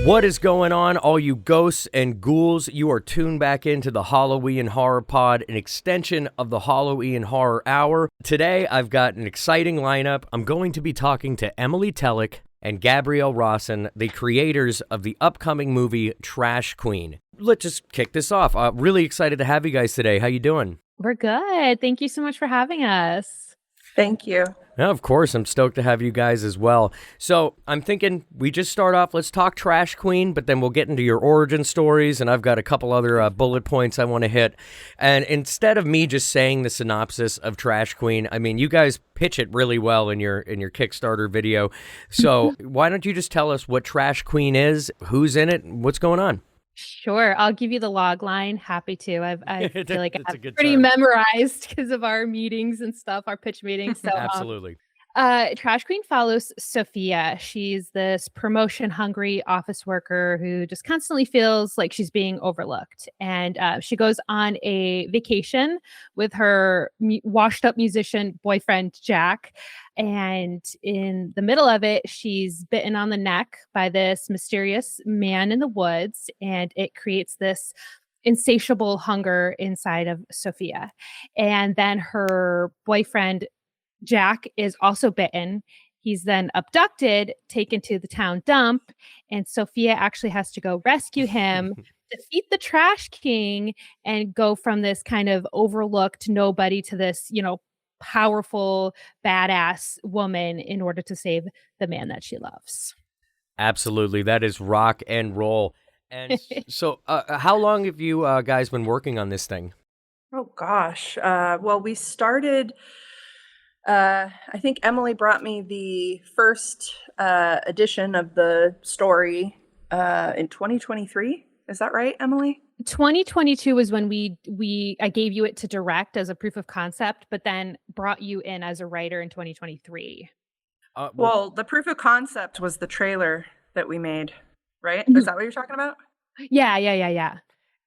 What is going on, all you ghosts and ghouls? You are tuned back into the Halloween Horror Pod, an extension of the Halloween Horror Hour. Today, I've got an exciting lineup. I'm going to be talking to Emily Tellick and Gabrielle Rossen, the creators of the upcoming movie Trash Queen. Let's just kick this off. Really excited to have you guys today. How you doing? We're good. Thank you so much for having us. Thank you. Yeah, of course. I'm stoked to have you guys as well. So I'm thinking we just start off, let's talk Trash Queen, but then we'll get into your origin stories, and I've got a couple other bullet points I want to hit. And instead of me just saying the synopsis of Trash Queen, I mean, you guys pitch it really well in your Kickstarter video. So why don't you just tell us what Trash Queen is, who's in it, and what's going on? Sure. I'll give you the log line. Happy to. I feel like I have pretty term. Memorized because of our meetings and stuff, our pitch meetings. So Absolutely. Trash Queen follows Sophia. She's this promotion-hungry office worker who just constantly feels like she's being overlooked. And she goes on a vacation with her washed-up musician boyfriend, Jack. And in the middle of it, she's bitten on the neck by this mysterious man in the woods, and it creates this insatiable hunger inside of Sophia. And then her boyfriend, Jack, is also bitten. He's then abducted, taken to the town dump, and Sophia actually has to go rescue him, defeat the Trash King, and go from this kind of overlooked nobody to this, powerful, badass woman in order to save the man that she loves. Absolutely. That is rock and roll. And so how long have you guys been working on this thing? Oh, gosh. Well, we started... I think Emily brought me the first edition of the story in 2023. Is that right, Emily? 2022 was when I gave you it to direct as a proof of concept, but then brought you in as a writer in 2023. Well, the proof of concept was the trailer that we made, right? Is that what you're talking about? Yeah.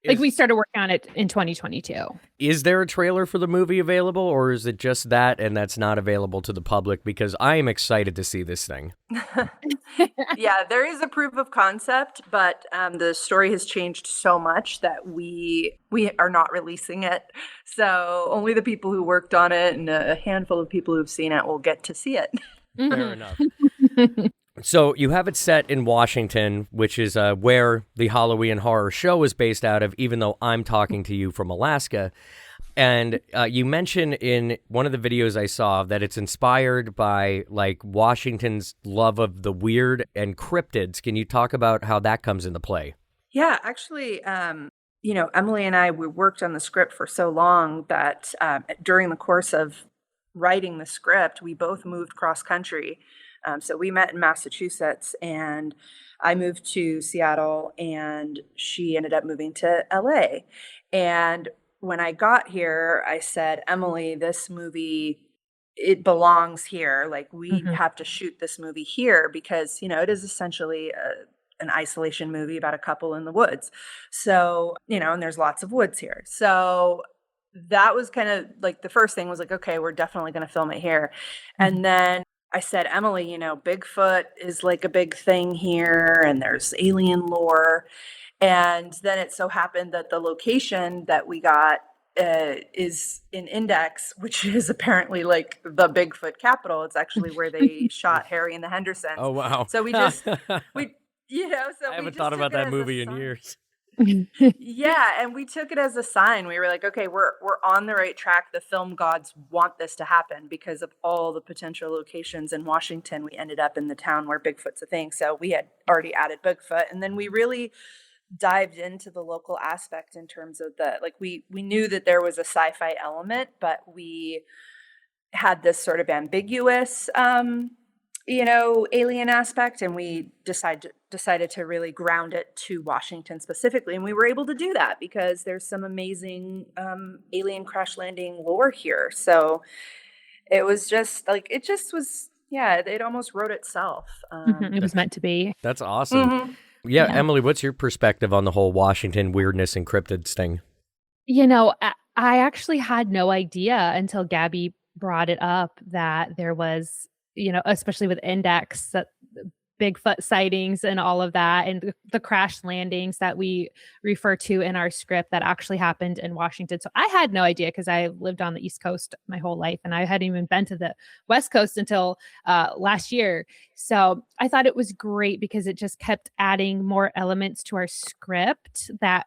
Like we started working on it in 2022. Is there a trailer for the movie available, or is it just that and that's not available to the public? Because I am excited to see this thing. Yeah, there is a proof of concept, but the story has changed so much that we are not releasing it. So only the people who worked on it and a handful of people who've seen it will get to see it. Fair enough. So you have it set in Washington, which is where the Halloween Horror Show is based out of, even though I'm talking to you from Alaska. And you mentioned in one of the videos I saw that it's inspired by like Washington's love of the weird and cryptids. Can you talk about how that comes into play? Yeah, actually, Emily and we worked on the script for so long that during the course of writing the script, we both moved cross country. So we met in Massachusetts, and I moved to Seattle, and she ended up moving to LA. And when I got here, I said, Emily, this movie, it belongs here. Like, we have to shoot this movie here because, it is essentially an isolation movie about a couple in the woods. So, and there's lots of woods here. So that was kind of like the first thing was like, okay, we're definitely going to film it here. And then I said, Emily, Bigfoot is like a big thing here, and there's alien lore. And then it so happened that the location that we got is in Index, which is apparently like the Bigfoot capital. It's actually where they shot Harry and the Hendersons. Oh, wow. So I haven't thought about that movie in years. Yeah, and we took it as a sign. We were like, okay, we're on the right track. The film gods want this to happen because of all the potential locations in Washington. We ended up in the town where Bigfoot's a thing. So we had already added Bigfoot, and then we really dived into the local aspect in terms of we knew that there was a sci-fi element, but we had this sort of ambiguous alien aspect, and we decided to really ground it to Washington specifically. And we were able to do that because there's some amazing alien crash landing lore here. So it was just it almost wrote itself. It was meant to be. That's awesome. Yeah, Emily, what's your perspective on the whole Washington weirdness and cryptids thing? I actually had no idea until Gabby brought it up that there was, especially with Index, that Bigfoot sightings and all of that, and the crash landings that we refer to in our script that actually happened in Washington. So I had no idea because I lived on the East Coast my whole life, and I hadn't even been to the West Coast until last year. So I thought it was great because it just kept adding more elements to our script that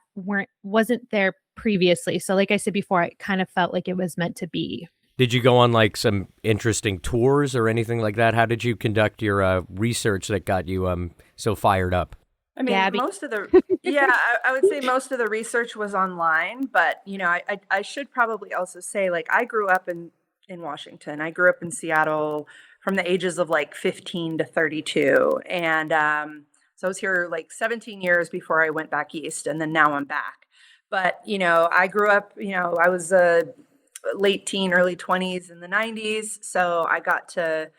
wasn't there previously. So like I said before, it kind of felt like it was meant to be. Did you go on like some interesting tours or anything like that? How did you conduct your research that got you so fired up? I mean, Gabby. most of the, I would say most of the research was online, but I should probably also say, like, I grew up in Washington. I grew up in Seattle from the ages of like 15 to 32. And so I was here like 17 years before I went back east, and then now I'm back. But, I grew up, I was late teen, early 20s in the 90s. So I got to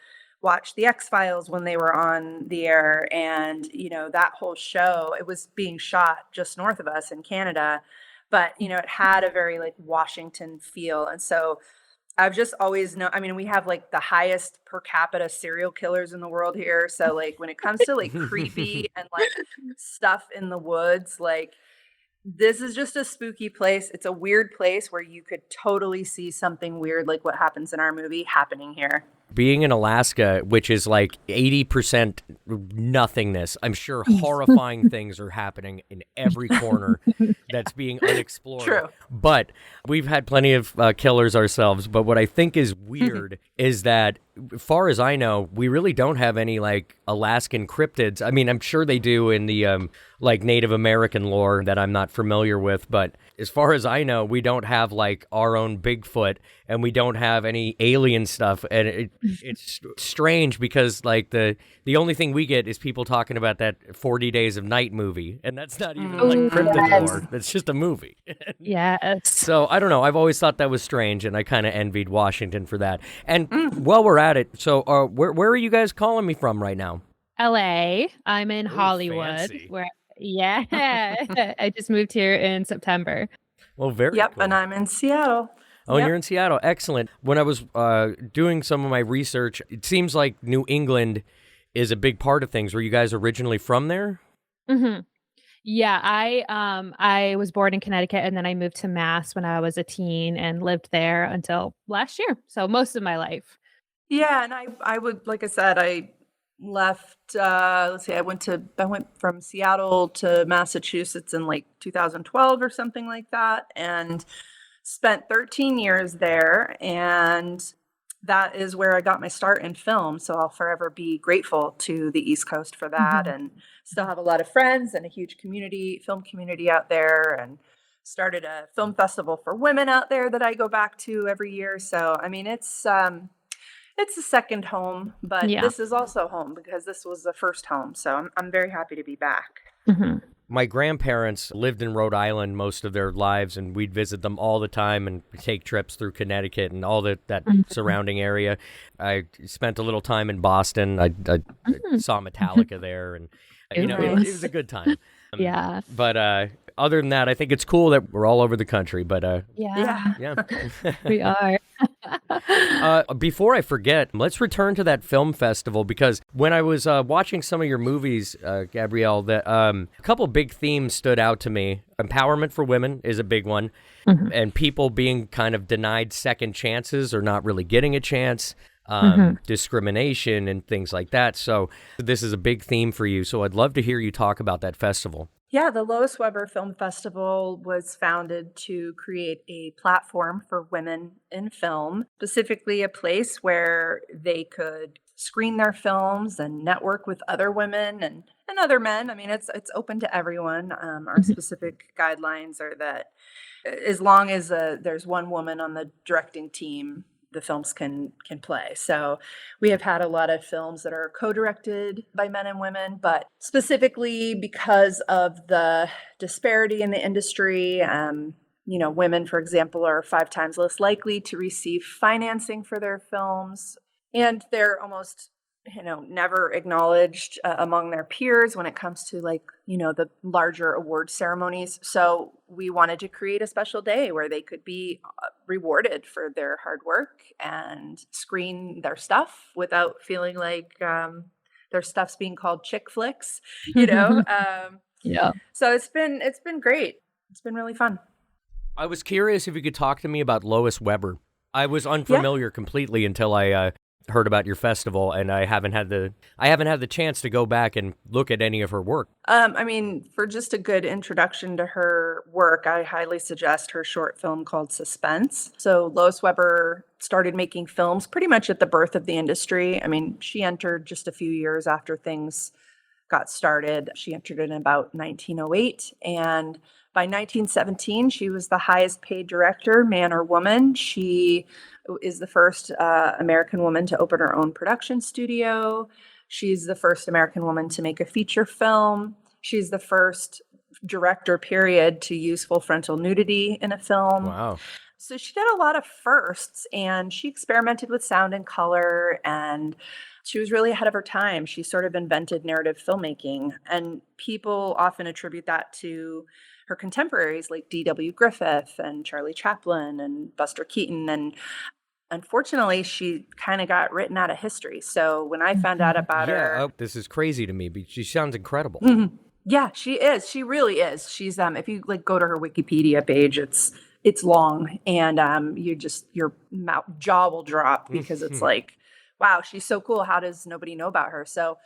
watch the X-Files when they were on the air. And, that whole show, it was being shot just north of us in Canada. But, it had a very like Washington feel. And so I've just always known, I mean, we have like the highest per capita serial killers in the world here. So like when it comes to like creepy and like stuff in the woods, like this is just a spooky place. It's a weird place where you could totally see something weird like what happens in our movie happening here. Being in Alaska, which is like 80% nothingness, I'm sure horrifying things are happening in every corner that's being unexplored. True. But we've had plenty of killers ourselves. But what I think is weird is that, as far as I know, we really don't have any like Alaskan cryptids. I mean, I'm sure they do in the like Native American lore that I'm not familiar with. But as far as I know, we don't have like our own Bigfoot, and we don't have any alien stuff. And it's strange because like the only thing we get is people talking about that 40 Days of Night movie, and that's not even like cryptid lore. That's just a movie. Yes. So I don't know. I've always thought that was strange, and I kind of envied Washington for that. And while we're at it, so where are you guys calling me from right now? LA. I'm in Hollywood. Fancy. I just moved here in September. Well, very Yep, cool. and I'm in Seattle. Oh, and Yep. you're in Seattle. Excellent. When I was doing some of my research, it seems like New England is a big part of things. Were you guys originally from there? Mm-hmm. Yeah, I was born in Connecticut, and then I moved to Mass when I was a teen and lived there until last year. So most of my life. Yeah, and I would, like I said, I left, let's see, I went from Seattle to Massachusetts in like 2012 or something like that, and spent 13 years there. And that is where I got my start in film. So I'll forever be grateful to the East Coast for that, and still have a lot of friends and a huge film community out there, and started a film festival for women out there that I go back to every year. So, I mean, it's a second home, but this is also home because this was the first home. So I'm very happy to be back. Mm-hmm. My grandparents lived in Rhode Island most of their lives, and we'd visit them all the time and take trips through Connecticut and all that surrounding area. I spent a little time in Boston. I saw Metallica there, and it was a good time. Yeah. But other than that, I think it's cool that we're all over the country. But Yeah. We are. Before I forget, let's return to that film festival, because when I was watching some of your movies, Gabrielle, that a couple big themes stood out to me. Empowerment for women is a big one, and people being kind of denied second chances or not really getting a chance, discrimination and things like that. So this is a big theme for you. So I'd love to hear you talk about that festival. Yeah, the Lois Weber Film Festival was founded to create a platform for women in film, specifically a place where they could screen their films and network with other women and other men. I mean, it's open to everyone. Our specific guidelines are that as long as there's one woman on the directing team, the films can play. So we have had a lot of films that are co-directed by men and women, but specifically because of the disparity in the industry, women, for example, are 5 times less likely to receive financing for their films, and they're almost never acknowledged among their peers when it comes to the larger award ceremonies. So we wanted to create a special day where they could be rewarded for their hard work and screen their stuff without feeling like their stuff's being called chick flicks, you know. Yeah. So it's been great. It's been really fun. I was curious if you could talk to me about Lois Weber. I was Yeah. unfamiliar completely until I heard about your festival, and I haven't had the chance to go back and look at any of her work. I mean, for just a good introduction to her work, I highly suggest her short film called Suspense. So Lois Weber started making films pretty much at the birth of the industry. I mean, she entered just a few years after things got started. She entered in about 1908, and by 1917, she was the highest paid director, man or woman. She is the first American woman to open her own production studio. She's the first American woman to make a feature film. She's the first director, period, to use full frontal nudity in a film. Wow. So she did a lot of firsts, and she experimented with sound and color, and she was really ahead of her time. She sort of invented narrative filmmaking, and people often attribute that to her contemporaries like D.W. Griffith and Charlie Chaplin and Buster Keaton. And unfortunately, she kind of got written out of history. So when I found out about her, Yeah, this is crazy to me, but she sounds incredible. yeah, she is. She really is. She's if you like go to her Wikipedia page, it's long, and your jaw will drop because it's like, wow, she's so cool. How does nobody know about her? So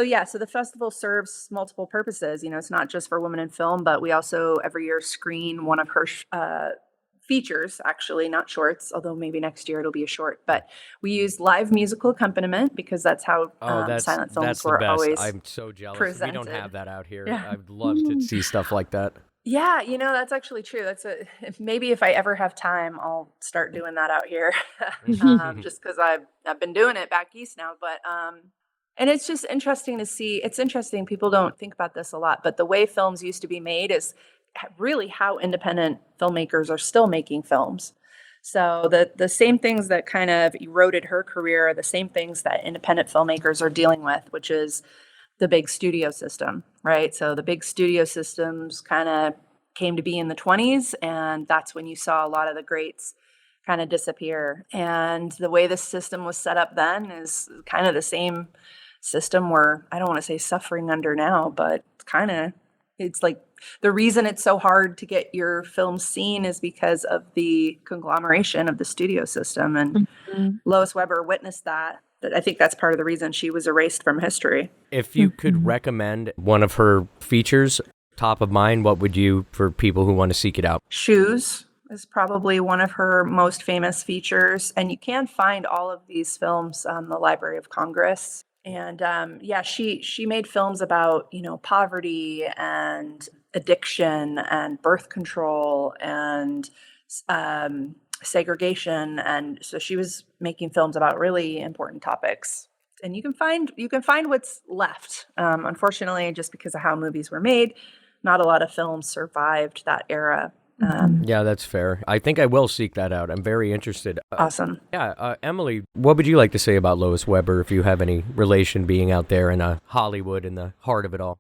yeah, so the festival serves multiple purposes. You know, it's not just for women in film, but we also every year screen one of her features, actually, not shorts, although maybe next year it'll be a short. But we use live musical accompaniment because that's how silent films that's the were best. always I'm so jealous. presented. We don't have that out here. Yeah. I'd love to see stuff like that. Yeah, you know, that's actually true. Maybe if I ever have time, I'll start doing that out here, just because I've been doing it back east now. But and it's just interesting to see. It's interesting. People don't think about this a lot, but the way films used to be made is really how independent filmmakers are still making films. So the same things that kind of eroded her career are the same things that independent filmmakers are dealing with, which is the big studio system, right? So the big studio systems kind of came to be in the 20s, and that's when you saw a lot of the greats kind of disappear. And the way the system was set up then is kind of the same system we're, I don't want to say suffering under now, but it's like the reason it's so hard to get your film seen is because of the conglomeration of the studio system. And Lois Weber witnessed that. I think that's part of the reason she was erased from history. If you could recommend one of her features, top of mind, what would you, for people who want to seek it out? Shoes is probably one of her most famous features. And you can find all of these films on the Library of Congress. And yeah, she made films about, you know, poverty and addiction and birth control and segregation, and so she was making films about really important topics. And you can find what's left. Unfortunately, just because of how movies were made, not a lot of films survived that era. Yeah, that's fair. I think I will seek that out. I'm very interested. Awesome. Yeah, Emily, what would you like to say about Lois Weber if you have any relation being out there in Hollywood in the heart of it all?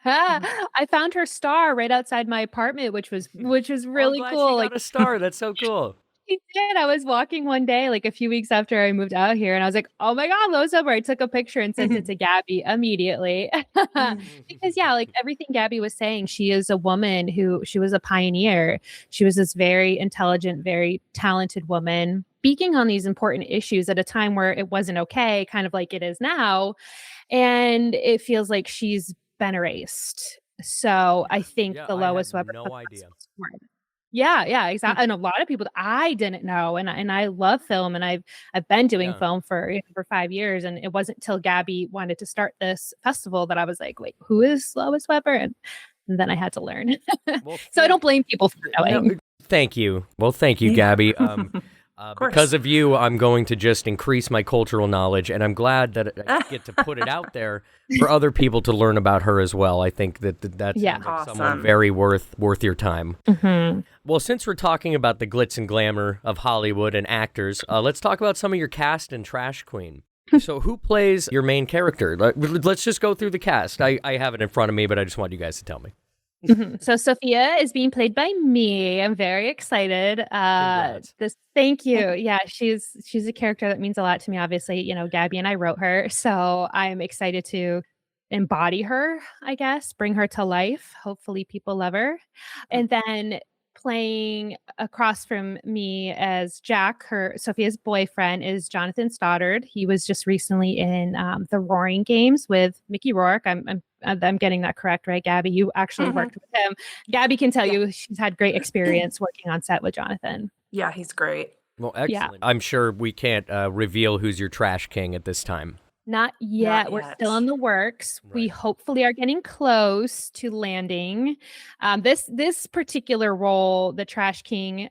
I found her star right outside my apartment, which was really I'm glad cool. She got a star. That's so cool. She did. I was walking one day, like a few weeks after I moved out here, and I was like, "Oh my God, Lois Weber!" I took a picture and sent it to Gabby immediately because yeah, like everything Gabby was saying, she is a woman she was a pioneer. She was this very intelligent, very talented woman speaking on these important issues at a time where it wasn't okay, kind of like it is now, and it feels like she's been erased. So I think the Lois Weber. No idea. Yeah, exactly. And a lot of people that I didn't know, and I love film, and I've been doing film for 5 years, and it wasn't till Gabby wanted to start this festival that I was like, wait, who is Lois Weber? And then I had to learn. Well, so I don't blame people for knowing. No, thank you. Well, thank you, Gabby. Because of you, I'm going to just increase my cultural knowledge, and I'm glad that I get to put it out there for other people to learn about her as well. I think that's awesome. Someone very worth your time. Mm-hmm. Well, since we're talking about the glitz and glamour of Hollywood and actors, let's talk about some of your cast and Trash Queen. So who plays your main character? Let's just go through the cast. I have it in front of me, but I just want you guys to tell me. So Sophia is being played by me. I'm very excited. Congrats. Thank you. Yeah, she's a character that means a lot to me. Obviously, Gabby and I wrote her, so I'm excited to embody her, I guess, bring her to life. Hopefully people love her. And then playing across from me as Jack, her Sophia's boyfriend, is Jonathan Stoddard. He was just recently in the Roaring Games with Mickey Rourke. I'm getting that correct, right, Gabby? You actually worked with him. Gabby can tell you she's had great experience working on set with Jonathan. Yeah, he's great. Well, excellent. Yeah. I'm sure we can't reveal who's your trash king at this time. Not yet. Not We're yet. still in the works. We Right. hopefully are getting close to landing. This particular role, the Trash King,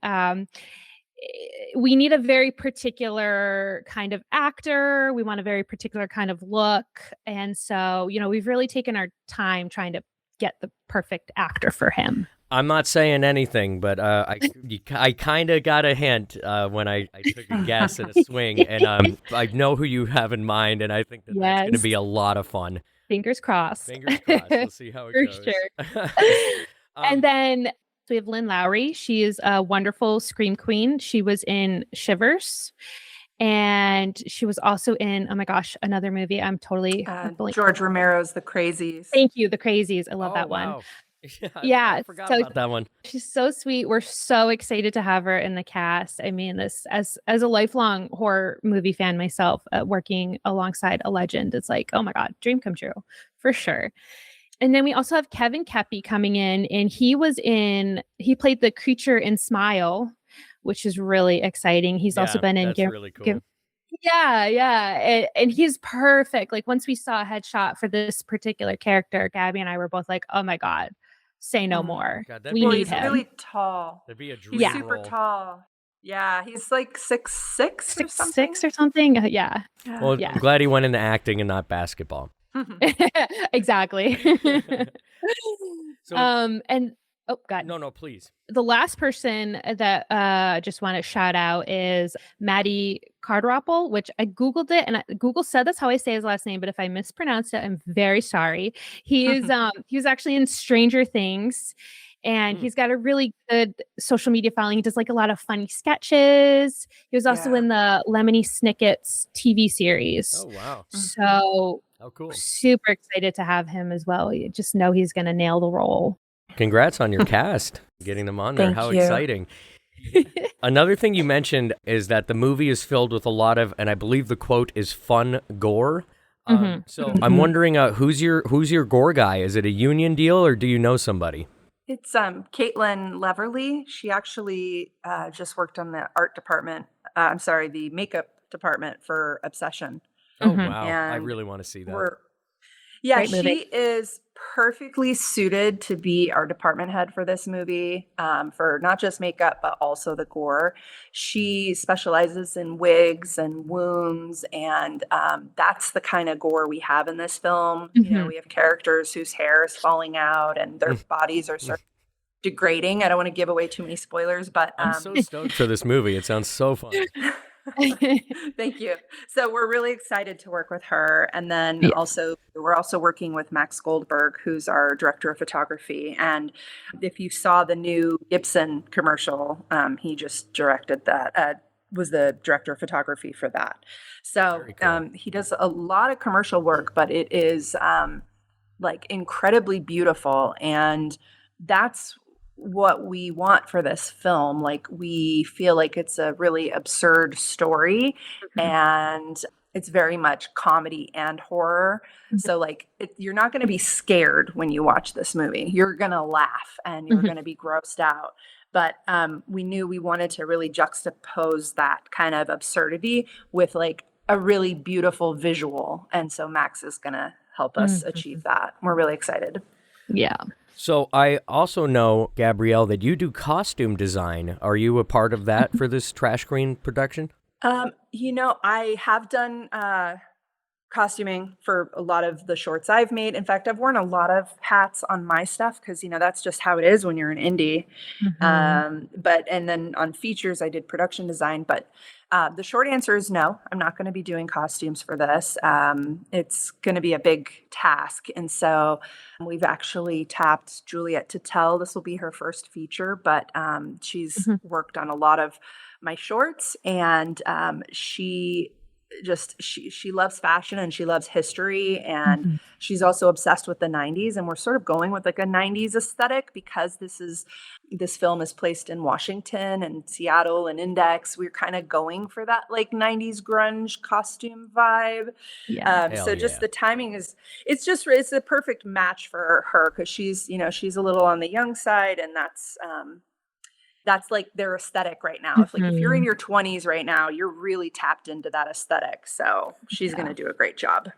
we need a very particular kind of actor. We want a very particular kind of look. And so, we've really taken our time trying to get the perfect actor for him. I'm not saying anything, but I kind of got a hint when I took a guess and a swing, and I know who you have in mind, and I think that's going to be a lot of fun. Fingers crossed. Fingers crossed. We'll see how it For goes. sure. And then we have Lynn Lowry. She is a wonderful scream queen. She was in Shivers. And she was also in, oh my gosh, another movie. I'm totally George Romero's The Crazies. Thank you, The Crazies. I love that one. Wow. Yeah, I forgot about that one. She's so sweet. We're so excited to have her in the cast. I mean, this as a lifelong horror movie fan myself, working alongside a legend, it's like, oh my God, dream come true for sure. And then we also have Kevin Kepi coming in, and he played the creature in Smile, which is really exciting. He's also been in really cool. Yeah. And he's perfect. Like once we saw a headshot for this particular character, Gabby and I were both like, oh my God, say no more. God, We need he's him. really tall. That'd be a dream He's super role. tall. Yeah, he's like 6'6" or something. 6'6" or something. Yeah. Well, Yeah. I'm glad he went into acting and not basketball. Exactly. So, and oh God. No, please. The last person that I just want to shout out is Maddie Cardropple, which I Googled it, and Google said that's how I say his last name, but if I mispronounced it, I'm very sorry. He was actually in Stranger Things, and he's got a really good social media following. He does like a lot of funny sketches. He was also in the Lemony Snicket's TV series. Oh, wow. So cool. Super excited to have him as well. You just know he's going to nail the role. Congrats on your cast, getting them on there. Thank How you. exciting. Another thing you mentioned is that the movie is filled with a lot of, and I believe the quote is fun gore. So I'm wondering, who's your gore guy? Is it a union deal, or do you know somebody? It's Caitlin Leverly. She actually just worked on the art department. The makeup department for Obsession. Oh, wow. And I really want to see that. Great she movie. is perfectly suited to be our department head for this movie, for not just makeup, but also the gore. She specializes in wigs and wounds, and that's the kind of gore we have in this film. You know, we have characters whose hair is falling out and their bodies are sort of degrading. I don't want to give away too many spoilers, but I'm so stoked for this movie. It sounds so fun. Thank you. So we're really excited to work with her. And then we're also working with Max Goldberg, who's our director of photography. And if you saw the new Gibson commercial, he just directed that, was the director of photography for that. So cool. He does a lot of commercial work, but it is like incredibly beautiful. And that's what we want for this film. Like, we feel like it's a really absurd story, and it's very much comedy and horror. So like, you're not going to be scared when you watch this movie. You're going to laugh and you're going to be grossed out. But we knew we wanted to really juxtapose that kind of absurdity with like a really beautiful visual. And so Max is going to help us achieve that. We're really excited. Yeah. So I also know, Gabrielle, that you do costume design. Are you a part of that for this Trash Queen production? You know, I have done costuming for a lot of the shorts I've made. In fact, I've worn a lot of hats on my stuff because, that's just how it is when you're an indie. Mhm. And then on features, I did production design. But the short answer is no, I'm not going to be doing costumes for this. It's going to be a big task. And so we've actually tapped Juliet to tell this will be her first feature, but she's Mhm. worked on a lot of my shorts, and she loves fashion and she loves history, and Mhm. she's also obsessed with the 90s, and we're sort of going with like a 90s aesthetic because this film is placed in Washington and Seattle and Index. We're kind of going for that like 90s grunge costume vibe. Yeah. Hell So just yeah. the timing it's the perfect match for her because she's a little on the young side, and that's like their aesthetic right now. If you're in Mhm. your 20s right now, you're really tapped into that aesthetic. So she's going Yeah. to do a great job.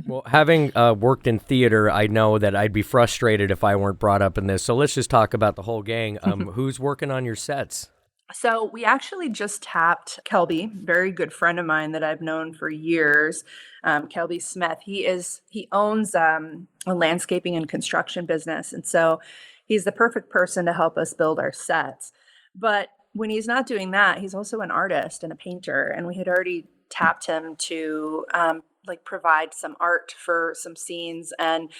Well, having worked in theater, I know that I'd be frustrated if I weren't brought up in this. So let's just talk about the whole gang. Who's working on your sets? So we actually just tapped Kelby, very good friend of mine that I've known for years. Kelby Smith. He owns a landscaping and construction business, and so he's the perfect person to help us build our sets. But when he's not doing that, he's also an artist and a painter, and we had already tapped him to like provide some art for some scenes, and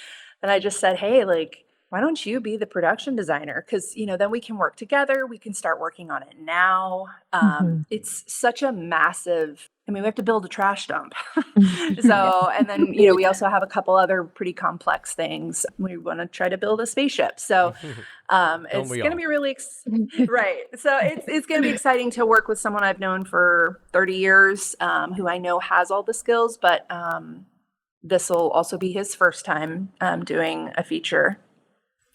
then I just said, hey, like, why don't you be the production designer? Because, then we can work together. We can start working on it now. Mhm. It's such a massive, we have to build a trash dump. Yeah. So, and then, we also have a couple other pretty complex things. We want to try to build a spaceship. So, Don't it's we going to all? be right. So it's going to be exciting to work with someone I've known for 30 years, who I know has all the skills, but this will also be his first time doing a feature.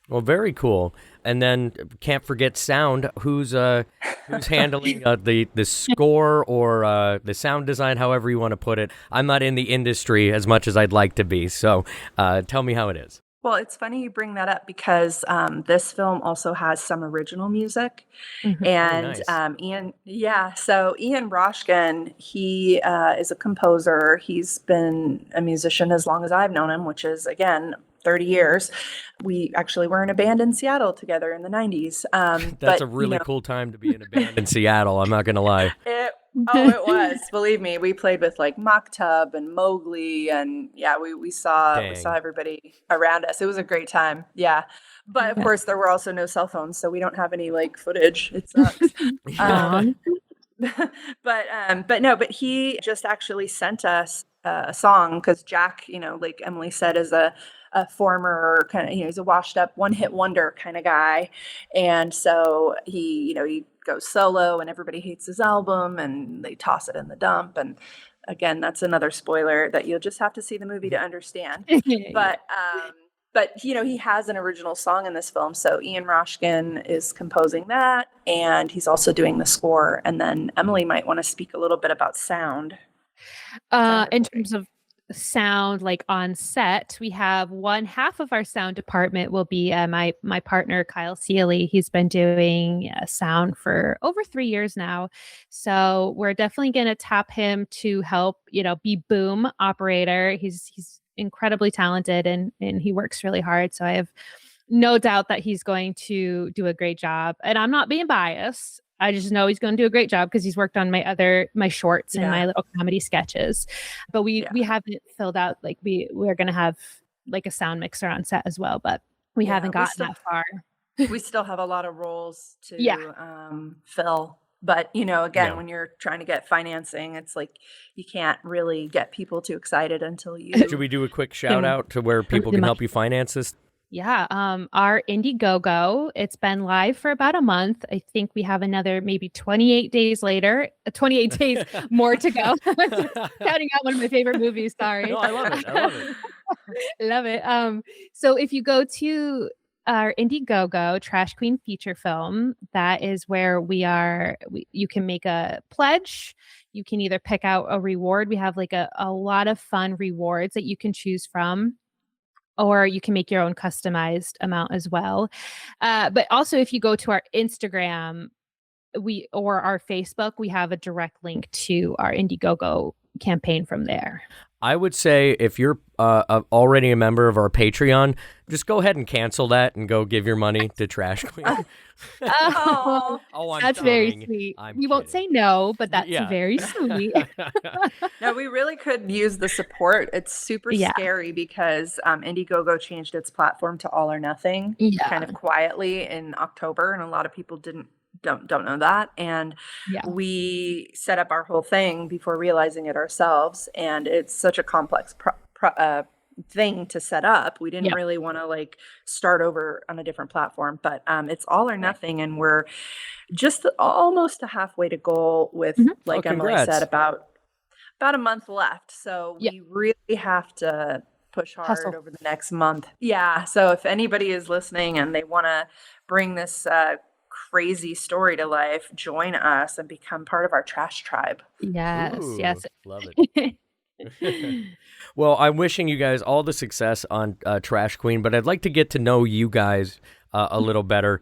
Well, very cool. And then can't forget sound. Who's handling the score or the sound design, however you want to put it? I'm not in the industry as much as I'd like to be, so tell me how it is. Well, it's funny you bring that up because this film also has some original music. Mhm. Oh, And nice. Ian Roshkin, he is a composer. He's been a musician as long as I've known him, which is, again, 30 years. We actually were in a band in Seattle together in the 90s. That's a really cool time to be in a band in Seattle. I'm not gonna lie. It was. Believe me, we played with like Mock and Mowgli, and yeah, we saw Dang. everybody around us. It was a great time. Yeah. But of Yeah. course there were also no cell phones, so we don't have any like footage. It sucks. Aw. Um but he just actually sent us a song because Jack, like Emily said, is a former kind of, he's a washed up one hit wonder kind of guy. And so he goes solo and everybody hates his album and they toss it in the dump. And again, that's another spoiler that you'll just have to see the movie to understand. Yeah. But he has an original song in this film. So Ian Roshkin is composing that, and he's also doing the score. And then Emily might want to speak a little bit about sound In recording. terms of sound, like on set, we have one half of our sound department will be my partner Kyle Seeley. He's been doing sound for over 3 years now, so we're definitely going to tap him to help, be boom operator. He's incredibly talented and he works really hard. So I have no doubt that he's going to do a great job. And I'm not being biased. I just know he's going to do a great job because he's worked on my shorts and Yeah. my little comedy sketches. But we Yeah. we haven't filled out like we're going to have like a sound mixer on set as well, but we Yeah. haven't gotten that far. We still have a lot of roles Yeah. to fill. But, again, Yeah. when you're trying to get financing, it's like you can't really get people too excited until Should you we do a quick shout can. out to where people The can money. help you finance this? Yeah, our Indiegogo, it's been live for about a month. I think we have another maybe 28 days later, 28 days more to go. Counting out one of my favorite movies, sorry. No, I love it. I love it. Love it. So if you go to our Indiegogo Trash Queen feature film, that is where you can make a pledge. You can either pick out a reward. We have like a lot of fun rewards that you can choose from, or you can make your own customized amount as well. But also, if you go to our Instagram, or our Facebook, we have a direct link to our Indiegogo campaign from there. I would say if you're already a member of our Patreon, just go ahead and cancel that and go give your money to Trash Queen. Oh, Oh, I'm That's very kidding. sweet. I'm We won't kidding. say no, but that's Yeah. very sweet. no, we really could use the support. It's super Yeah. scary because Indiegogo changed its platform to all or nothing Yeah. kind of quietly in October, and a lot of people don't know that. And Yeah. we set up our whole thing before realizing it ourselves, and it's such a complex thing to set up. We didn't Yep. really want to like start over on a different platform, but it's all or nothing, and we're just almost a halfway to goal with, Mhm. like Oh, Emily congrats. said, about a month left. So Yep. we really have to push hard Hustle. over the next month. Yeah. So if anybody is listening and they want to bring this crazy story to life, join us and become part of our trash tribe. Yes. Ooh, Yes. love it. Well, I'm wishing you guys all the success on Trash Queen, but I'd like to get to know you guys a little better.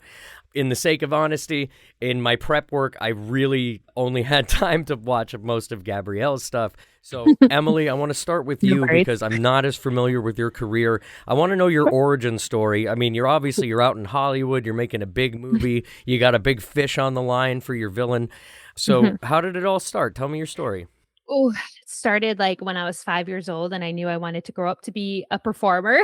In the sake of honesty, in my prep work, I really only had time to watch most of Gabrielle's stuff. So, Emily, I want to start with No you worries. because I'm not as familiar with your career. I want to know your origin story. I mean, you're out in Hollywood, you're making a big movie, you got a big fish on the line for your villain. So, how did it all start? Tell me your story. Oh, it started like when I was 5 years old and I knew I wanted to grow up to be a performer.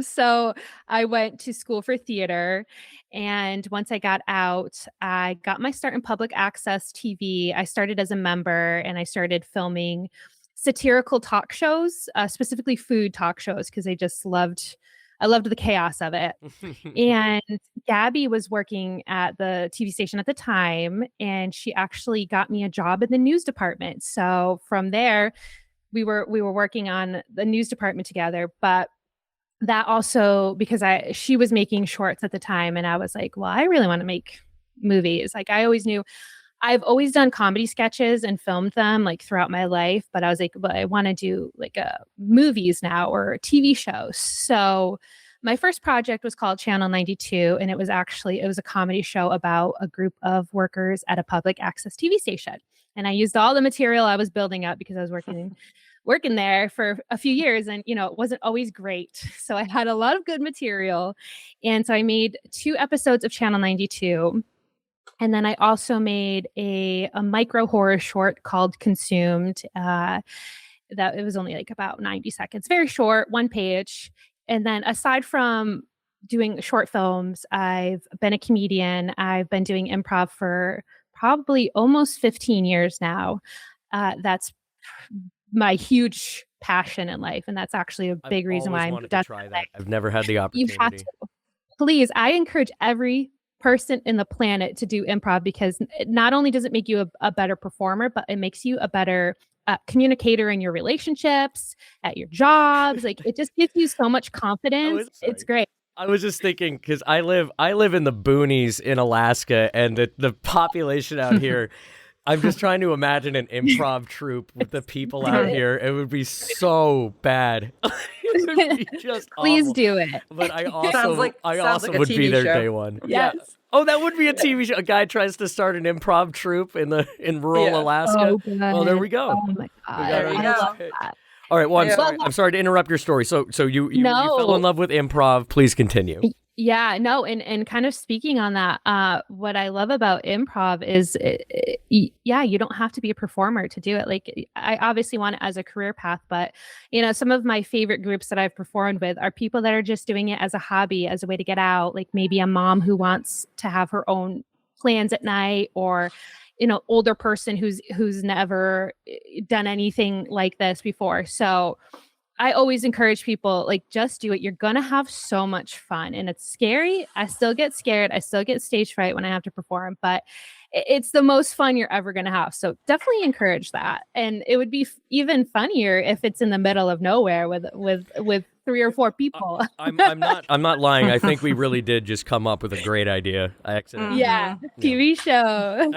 So I went to school for theater. And once I got out, I got my start in public access TV. I started as a member and I started filming satirical talk shows, specifically food talk shows, because I loved the chaos of it. And Gabby was working at the TV station at the time, and she actually got me a job in the news department. So from there, we were working on the news department together. But that also because she was making shorts at the time, and I was like, well, I really want to make movies. Like I've always done comedy sketches and filmed them like throughout my life, but I was like, but I want to do like movies now or TV shows. So my first project was called Channel 92, and it was a comedy show about a group of workers at a public access TV station. And I used all the material I was building up because I was working there for a few years, and it wasn't always great. So I had a lot of good material. And so I made 2 episodes of Channel 92. And then I also made a micro horror short called Consumed. That it was only like about 90 seconds, very short, 1 page. And then aside from doing short films, I've been a comedian. I've been doing improv for probably almost 15 years now. That's my huge passion in life. And that's actually a big reason why I've I'm always wanted to try that. I've never had the You opportunity. have to. Please, I encourage every person in the planet to do improv because not only does it make you a better performer, but it makes you a better communicator in your relationships, at your jobs. Like it just gives you so much confidence. It's great. I was just thinking because I live in the boonies in Alaska, and the population out here. I'm just trying to imagine an improv troupe with the people out here. It would be so bad. It would be just Please awful. do it. But I Sounds like a would be TV there show. day one. Yes. Yeah. Oh, that would be a TV show. A guy tries to start an improv troupe in rural Yeah. Alaska. Oh, good. Well, there we go. Oh my God. There you I go. love that. All right. Well, I'm Yeah. sorry. I'm sorry to interrupt your story. So you No. fell in love with improv. Please continue. Yeah, no, and kind of speaking on that, what I love about improv is, yeah, you don't have to be a performer to do it. Like, I obviously want it as a career path, but some of my favorite groups that I've performed with are people that are just doing it as a hobby, as a way to get out. Like maybe a mom who wants to have her own plans at night, or older person who's never done anything like this before. So I always encourage people, like, just do it. You're going to have so much fun, and it's scary. I still get scared. I still get stage fright when I have to perform, but it's the most fun you're ever going to have. So definitely encourage that. And it would be even funnier if it's in the middle of nowhere with 3 or 4 people. I'm not lying. I think we really did just come up with a great idea. Yeah. TV show.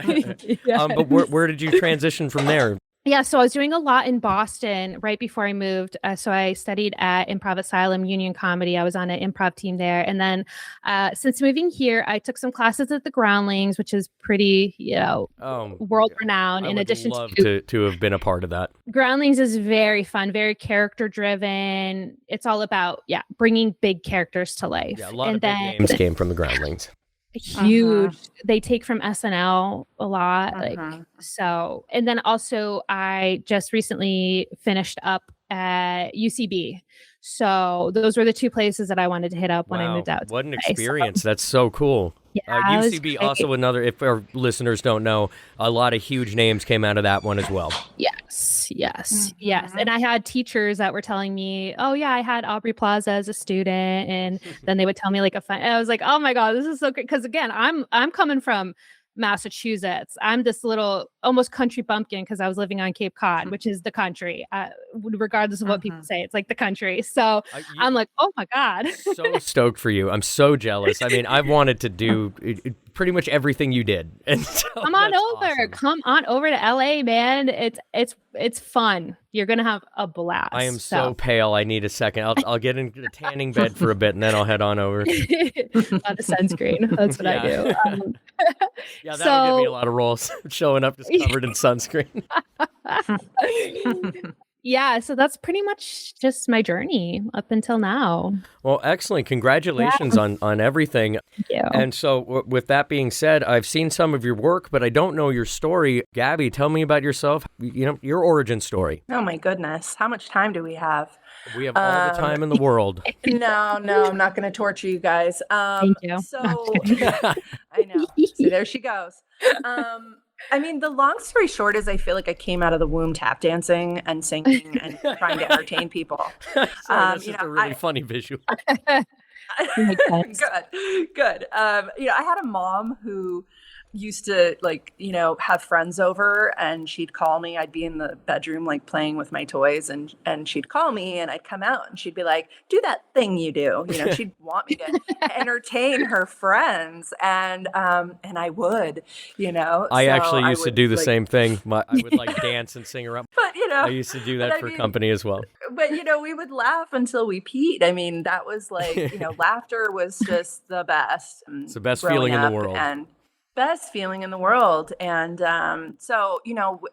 But where did you transition from there? Yeah, so I was doing a lot in Boston right before I moved. So I studied at Improv Asylum Union Comedy. I was on an improv team there. And then since moving here, I took some classes at the Groundlings, which is pretty, world Yeah. renowned. I In would addition love to to have been a part of that. Groundlings is very fun, very character driven. It's all about, bringing big characters to Yeah, a life. lot And of big then names came from the Groundlings. huge, they take from SNL a lot. Mhm. So, and then also I just recently finished up at UCB. So those were the two places that I wanted to hit up when I Wow, moved out to what an LA. So experience. That's so cool. yeah, it was UCB, great. also another, if our listeners don't know, a lot of huge names came out of that one as well. Yes. And I had teachers that were telling me, "Oh yeah, I had Aubrey Plaza as a student," and then they would tell me like a fun. And I was like, "Oh my god, this is so great!" Because again, I'm coming from Massachusetts. I'm this little almost country bumpkin because I was living on Cape Cod, which is the country. Regardless of what people say, it's like the country. So I'm like, "Oh my god." So stoked for you. I'm so jealous. I mean, I've wanted to do pretty much everything you did. And so Come on that's over. awesome. Come on over to LA, man. It's fun. You're gonna have a blast. I am so pale. I need a second. I'll get into the tanning bed for a bit and then I'll head on over. A lot of sunscreen. That's what I do. Yeah, that'll get me a So lot of rolls showing up just covered in sunscreen. yeah, so that's pretty much just my journey up until now. Well, excellent. Congratulations on everything. Thank you. And so with that being said, I've seen some of your work, but I don't know your story. Gabby, tell me about yourself, your origin story. Oh my goodness. How much time do we have? We have all the time in the world. No, I'm not going to torture you guys. Thank you. So I know. See, there she goes. I mean, the long story short is I feel like I came out of the womb tap dancing and singing and trying to entertain people. That's just a really funny visual. Good. I had a mom who used to have friends over and she'd call me. I'd be in the bedroom like playing with my toys and she'd call me and I'd come out and she'd be like, "Do that thing you do." She'd want me to entertain her friends and I would, I so actually used to do the like, same thing. I would like dance and sing around. But I used to do that for company as well. But we would laugh until we peed. I mean, that was like, laughter was just the best. It's the best feeling in the world. And best feeling in the world. And so,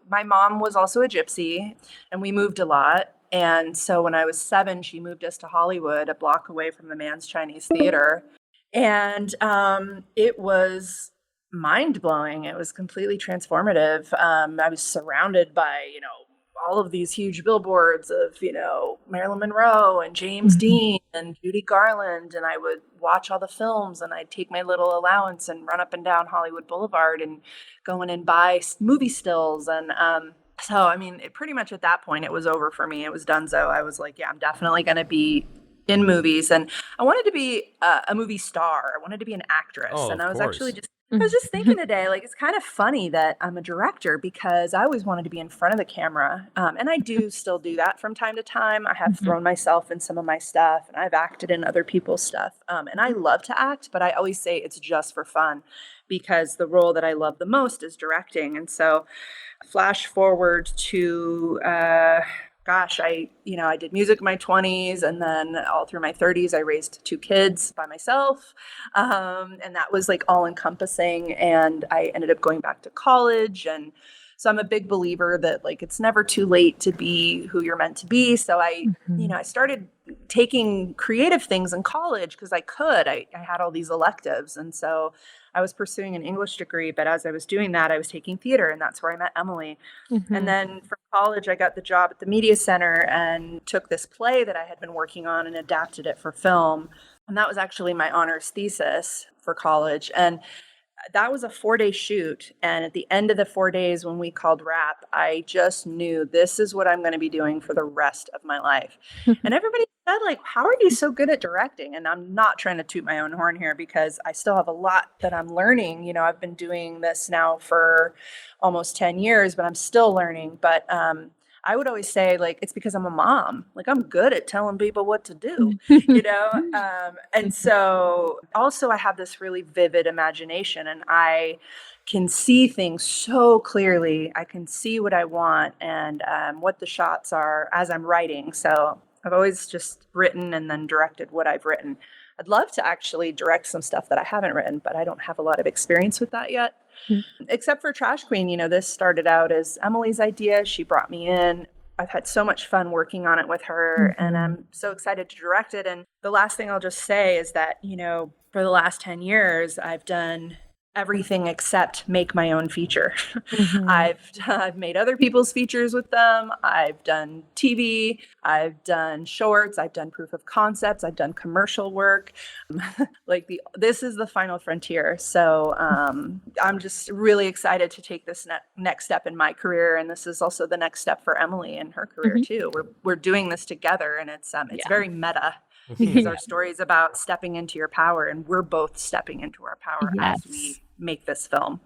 my mom was also a gypsy and we moved a lot. And so when I was 7, she moved us to Hollywood, a block away from the Man's Chinese Theater. And it was mind blowing. It was completely transformative. I was surrounded by, all of these huge billboards of, Marilyn Monroe and James Dean and Judy Garland. And I would watch all the films and I'd take my little allowance and run up and down Hollywood Boulevard and go in and buy movie stills. And so, I mean, pretty much at that point, it was over for me. It was donezo. I was like, yeah, I'm definitely going to be in movies. And I wanted to be a movie star. I wanted to be an actress. Oh, and I was course. actually I was just thinking today, like, it's kind of funny that I'm a director because I always wanted to be in front of the camera. And I do still do that from time to time. I have thrown myself in some of my stuff and I've acted in other people's stuff. And I love to act, but I always say it's just for fun because the role that I love the most is directing. And so flash forward to, I did music in my 20s and then all through my 30s, I raised 2 kids by myself. And that was like all encompassing. And I ended up going back to college. And so I'm a big believer that like, it's never too late to be who you're meant to be. So I started taking creative things in college because I could. I had all these electives. And so I was pursuing an English degree, but as I was doing that, I was taking theater, and that's where I met Emily. And then from college, I got the job at the Media Center and took this play that I had been working on and adapted it for film. And that was actually my honors thesis for college. And that was a 4-day shoot. And at the end of the 4 days, when we called wrap, I just knew this is what I'm going to be doing for the rest of my life. And everybody said, like, how are you so good at directing? And I'm not trying to toot my own horn here because I still have a lot that I'm learning. I've been doing this now for almost 10 years, but I'm still learning. But I would always say, like, it's because I'm a mom. Like, I'm good at telling people what to do, you know? And so also I have this really vivid imagination, and I can see things so clearly. I can see what I want and what the shots are as I'm writing. So I've always just written and then directed what I've written. I'd love to actually direct some stuff that I haven't written, but I don't have a lot of experience with that yet. Except for Trash Queen, this started out as Emily's idea. She brought me in. I've had so much fun working on it with her, and I'm so excited to direct it. And the last thing I'll just say is that, for the last 10 years, I've done everything except make my own feature. I've made other people's features with them. I've done TV. I've done shorts. I've done proof of concepts. I've done commercial work. This is the final frontier. So I'm just really excited to take this next step in my career, and this is also the next step for Emily in her career too. We're doing this together, and it's very meta. Because our story is about stepping into your power, and we're both stepping into our power as we make this film.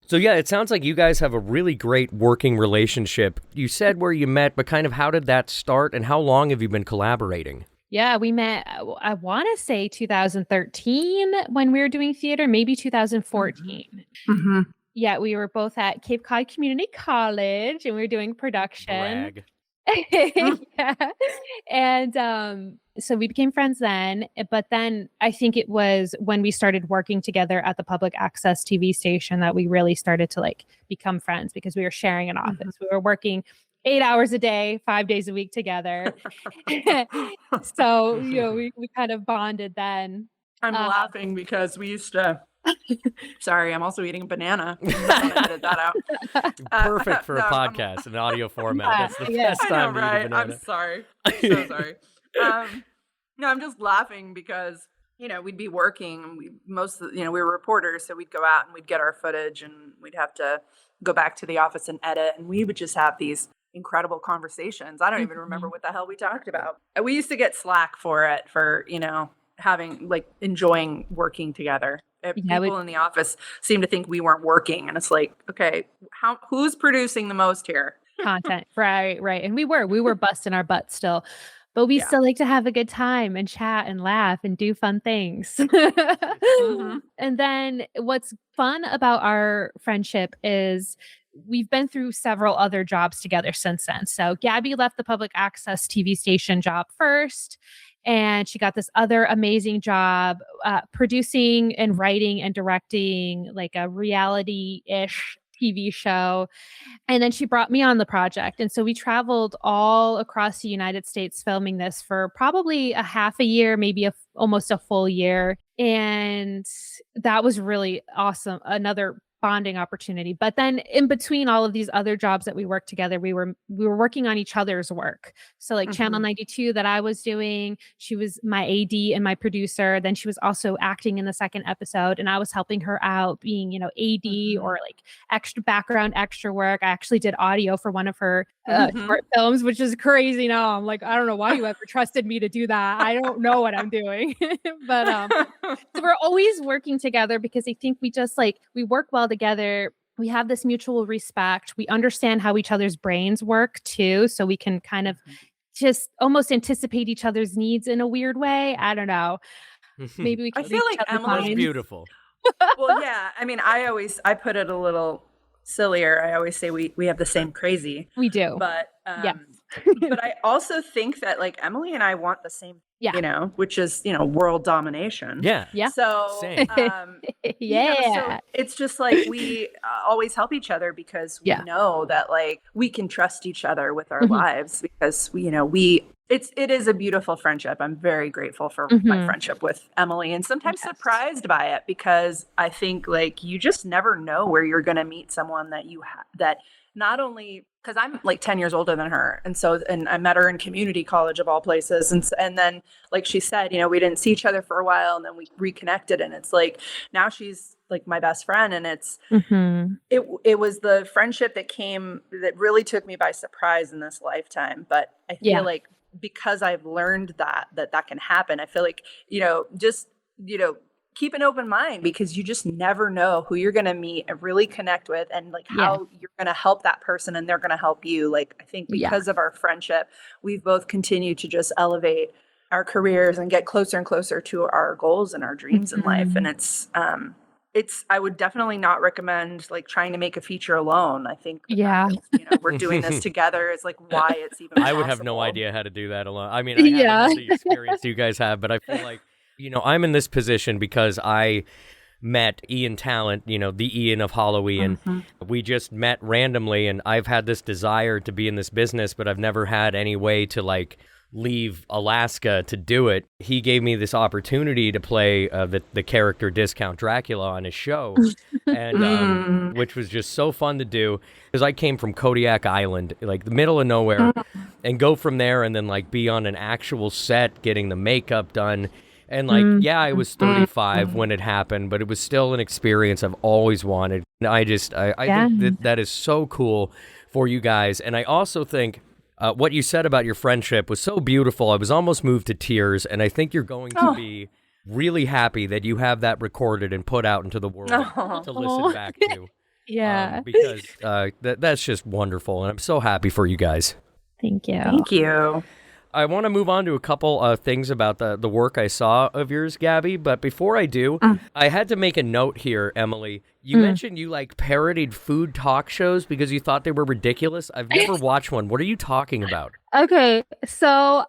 So yeah, it sounds like you guys have a really great working relationship. You said where you met, but kind of how did that start, and how long have you been collaborating? Yeah, we met, I want to say 2013 when we were doing theater, maybe 2014. Yeah, we were both at Cape Cod Community College, and we were doing production. Brag. Yeah. And so we became friends then, but then I think it was when we started working together at the public access TV station that we really started to become friends, because we were sharing an office. We were working 8 hours a day, 5 days a week together. So, we kind of bonded then. I'm laughing because we used to sorry, I'm also eating a banana. I'm gonna edit that out. Perfect for a podcast, an audio format. That's the best time to eat a banana. I'm sorry. I'm so sorry. No, I'm just laughing because, we'd be working, and we were reporters, so we'd go out and we'd get our footage, and we'd have to go back to the office and edit, and we would just have these incredible conversations. I don't even remember what the hell we talked about. And we used to get slack for it, for, having enjoying working together. People in the office seem to think we weren't working, and it's like, okay, who's producing the most here? Content, right. And we were busting our butts still, but we still like to have a good time and chat and laugh and do fun things. And then what's fun about our friendship is we've been through several other jobs together since then. So Gabby left the public access TV station job first, and she got this other amazing job producing and writing and directing a reality-ish TV show. And then she brought me on the project. And so we traveled all across the United States filming this for probably a half a year, maybe almost a full year. And that was really awesome. Another bonding opportunity. But then in between all of these other jobs that we worked together, we were working on each other's work. So Channel 92 that I was doing, she was my AD and my producer. Then she was also acting in the second episode, and I was helping her out being, AD or extra background, extra work. I actually did audio for one of her short films, which is crazy now. I'm like, I don't know why you ever trusted me to do that. I don't know what I'm doing. But so we're always working together because I think we just we work well together. We have this mutual respect. We understand how each other's brains work too. So we can kind of just almost anticipate each other's needs in a weird way. I don't know. Maybe we can. I feel like Emily's beautiful. Well, yeah. I mean, I put it a little sillier. I always say we have the same crazy. We do. But but I also think that Emily and I want the same, which is, world domination. Yeah. So, Same. So it's just we always help each other because we know that we can trust each other with our lives because it is a beautiful friendship. I'm very grateful for my friendship with Emily, and sometimes surprised by it because I think you just never know where you're going to meet someone that that not only because I'm 10 years older than her. And I met her in community college of all places. And then, like she said, we didn't see each other for a while, and then we reconnected, and it's now she's my best friend. And it's, it was the friendship that really took me by surprise in this lifetime. But I feel because I've learned that can happen, I feel keep an open mind, because you just never know who you're going to meet and really connect with, and like Yeah. how you're going to help that person and they're going to help you. Like, I think Yeah. because of our friendship, we've both continued to just elevate our careers and get closer and closer to our goals and our dreams in life. And I would definitely not recommend like trying to make a feature alone. I think the fact that, we're doing this together is like why it's even I would have no possible. idea how to do that alone. I mean, I haven't had the experience you guys have, but I feel like, I'm in this position because I met Ian Talent, the Ian of Halloween. We just met randomly, and I've had this desire to be in this business, but I've never had any way to like leave Alaska to do it. He gave me this opportunity to play the character Discount Dracula on his show, and which was just so fun to do, because I came from Kodiak Island, like the middle of nowhere, and go from there and then like be on an actual set getting the makeup done. And like, yeah, I was 35 when it happened, but it was still an experience I've always wanted. And I think that is so cool for you guys. And I also think what you said about your friendship was so beautiful. I was almost moved to tears. And I think you're going to be really happy that you have that recorded and put out into the world to listen back to. Because that's just wonderful. And I'm so happy for you guys. Thank you. Thank you. I want to move on to a couple things about the work I saw of yours, Gabby. But before I do, I had to make a note here, Emily. You mentioned you like parodied food talk shows because you thought they were ridiculous. I've never watched one. What are you talking about? Okay, so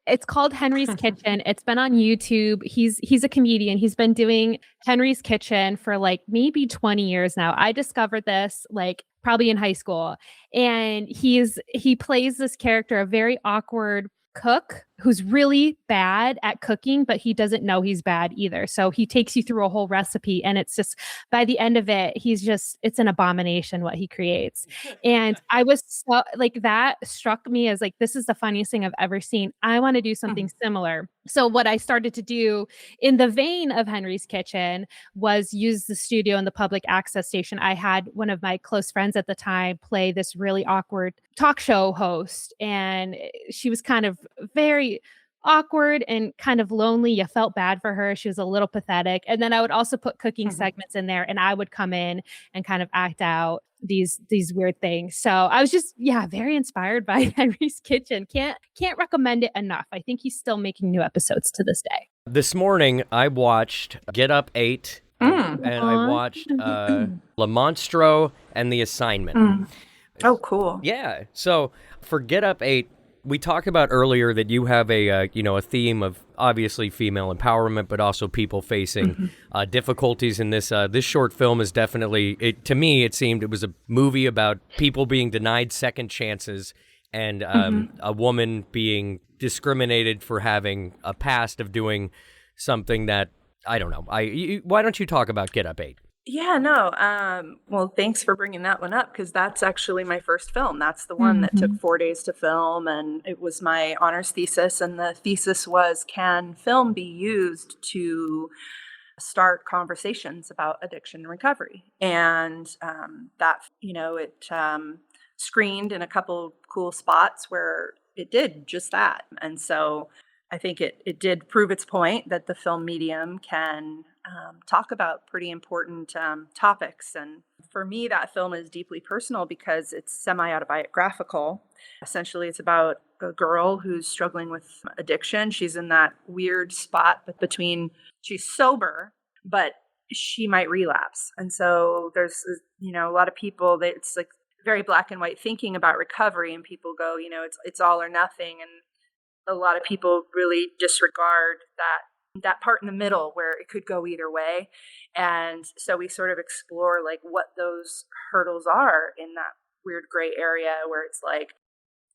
it's called Henry's Kitchen. It's been on YouTube. He's a comedian. He's been doing Henry's Kitchen for like maybe 20 years now. I discovered this like probably in high school. And he plays this character, a very awkward cook who's really bad at cooking, but he doesn't know he's bad either. So he takes you through a whole recipe, and it's just, by the end of it, it's an abomination what he creates. And I was so like, that struck me as like, this is the funniest thing I've ever seen. I want to do something similar. So what I started to do in the vein of Henry's Kitchen was use the studio and the public access station. I had one of my close friends at the time play this really awkward talk show host, and she was kind of very awkward and kind of lonely. You felt bad for her. She was a little pathetic. And then I would also put cooking segments in there, and I would come in and kind of act out these weird things. So I was just, very inspired by Henry's Kitchen. Can't recommend it enough. I think he's still making new episodes to this day. This morning, I watched Get Up 8, and I watched La Monstro and The Assignment. Oh, cool. Yeah. So for Get Up 8, we talked about earlier that you have a theme of obviously female empowerment, but also people facing difficulties in this. This short film is definitely, to me, it seemed it was a movie about people being denied second chances and a woman being discriminated for having a past of doing something that, I don't know. Why don't you talk about Get Up 8? Yeah, no. Well, thanks for bringing that one up, because that's actually my first film. That's the one that took 4 days to film, and it was my honors thesis. And the thesis was, can film be used to start conversations about addiction and recovery? And it screened in a couple cool spots where it did just that. And so I think it did prove its point that the film medium can talk about pretty important topics. And for me, that film is deeply personal because it's semi-autobiographical. Essentially, it's about a girl who's struggling with addiction. She's in that weird spot between she's sober, but she might relapse. And so there's, a lot of people that it's like very black and white thinking about recovery, and people go, it's all or nothing. And a lot of people really disregard that part in the middle where it could go either way. And so we sort of explore like what those hurdles are in that weird gray area where it's like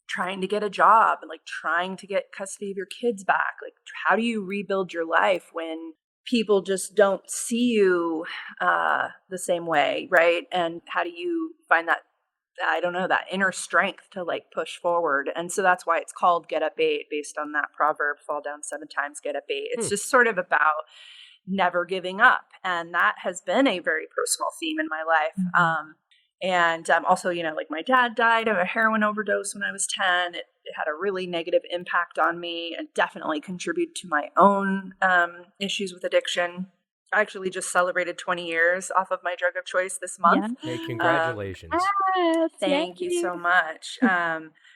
trying to get a job and like trying to get custody of your kids back. Like, how do you rebuild your life when people just don't see you the same way, right? And how do you find that inner strength to like push forward? And so that's why it's called Get Up 8, based on that proverb, fall down 7 times, get up 8. It's just sort of about never giving up. And that has been a very personal theme in my life. And also, like my dad died of a heroin overdose when I was 10. It had a really negative impact on me and definitely contributed to my own issues with addiction. I actually just celebrated 20 years off of my drug of choice this month. Hey, congratulations. Yes, Thank you yay. so much.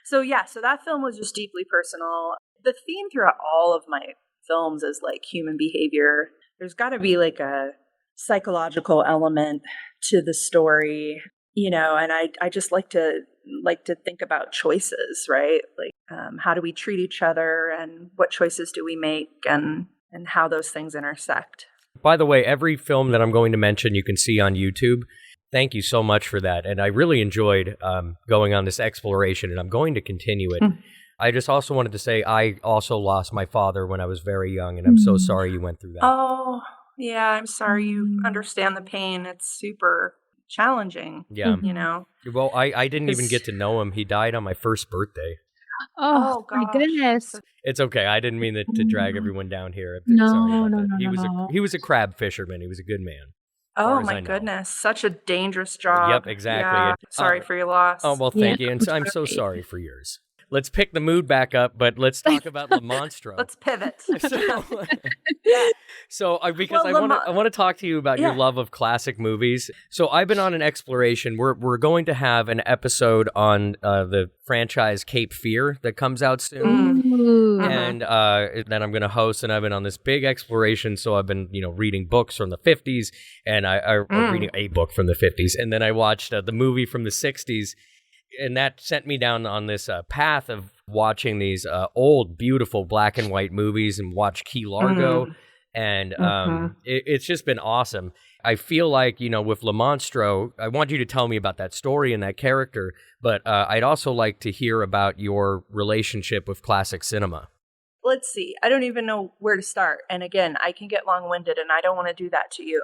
So that film was just deeply personal. The theme throughout all of my films is like human behavior. There's got to be like a psychological element to the story, and I just like to think about choices, right? Like, how do we treat each other, and what choices do we make, and how those things intersect. By the way, every film that I'm going to mention you can see on YouTube. Thank you so much for that. And I really enjoyed going on this exploration, and I'm going to continue it. I just also wanted to say I also lost my father when I was very young, and I'm so sorry you went through that. Oh, yeah, I'm sorry you understand the pain. It's super challenging. Yeah. Well, I didn't even 'Cause- get to know him. He died on my first birthday. Oh, my gosh. goodness. It's okay. I didn't mean to drag everyone down here. No, Sorry about no, that. no, He was a crab fisherman. He was a good man. Oh as I my know. goodness, such a dangerous job. Yep, exactly. Yeah. It- Sorry for your loss. Oh, well, thank you. And I'm so sorry for yours. Let's pick the mood back up, but let's talk about Le Monstro. Let's pivot. Because Well, I want to talk to you about your love of classic movies. So I've been on an exploration. We're going to have an episode on the franchise Cape Fear that comes out soon. Ooh. And then I'm going to host, and I've been on this big exploration. So I've been, reading books from the 50s, and or reading a book from the 50s, and then I watched the movie from the 60s, and that sent me down on this path of watching these old, beautiful black and white movies, and watch Key Largo, and it's just been awesome. I feel like, with Le Monstro, I want you to tell me about that story and that character, but I'd also like to hear about your relationship with classic cinema. Let's see. I don't even know where to start. And again, I can get long-winded, and I don't want to do that to you.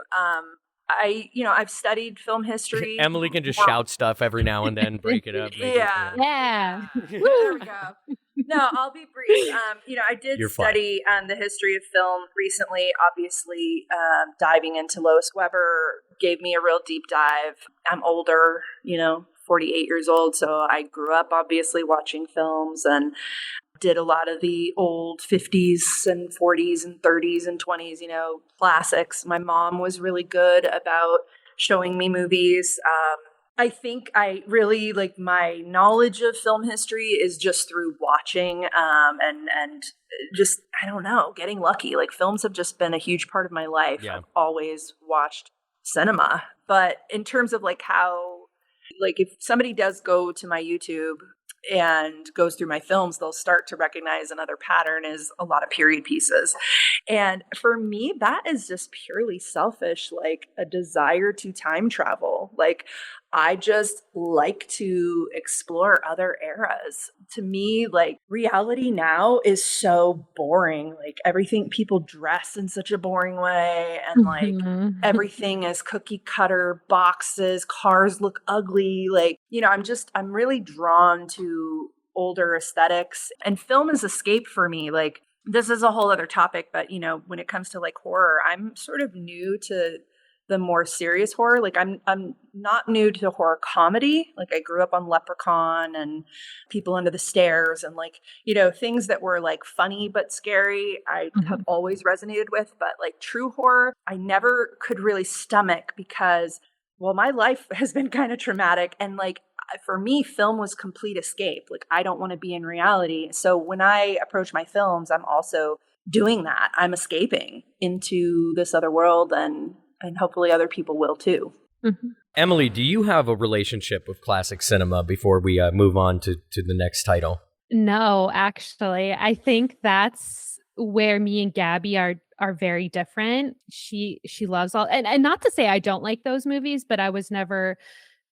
I've studied film history. Emily can just shout stuff every now and then, break it up. Make Yeah. Yeah. There we go. No, I'll be brief. I did You're fine. study the history of film recently. Obviously, diving into Lois Weber gave me a real deep dive. I'm older, 48 years old, so I grew up obviously watching films and did a lot of the old 50s and 40s and 30s and 20s, classics. My mom was really good about showing me movies. I think I really my knowledge of film history is just through watching and just, I don't know, getting lucky. Films have just been a huge part of my life. Yeah. I've always watched cinema. But in terms of how, if somebody does go to my YouTube and goes through my films, they'll start to recognize another pattern is a lot of period pieces. And for me, that is just purely selfish, a desire to time travel. I just like to explore other eras. To me, reality now is so boring. Everything, people dress in such a boring way, and everything is cookie cutter boxes, cars look ugly. I'm really drawn to older aesthetics, and film is escape for me. This is a whole other topic, but when it comes to horror, I'm sort of new to the more serious horror. I'm not new to horror comedy. I grew up on Leprechaun and People Under the Stairs, and things that were funny but scary, I have always resonated with. But true horror, I never could really stomach because, well, my life has been kind of traumatic, and for me, film was complete escape. I don't want to be in reality. So when I approach my films, I'm also doing that. I'm escaping into this other world, and hopefully other people will too. Emily, do you have a relationship with classic cinema before we move on to the next title? No, actually, I think that's where me and Gabby are very different. She loves all, and not to say I don't like those movies, but I was never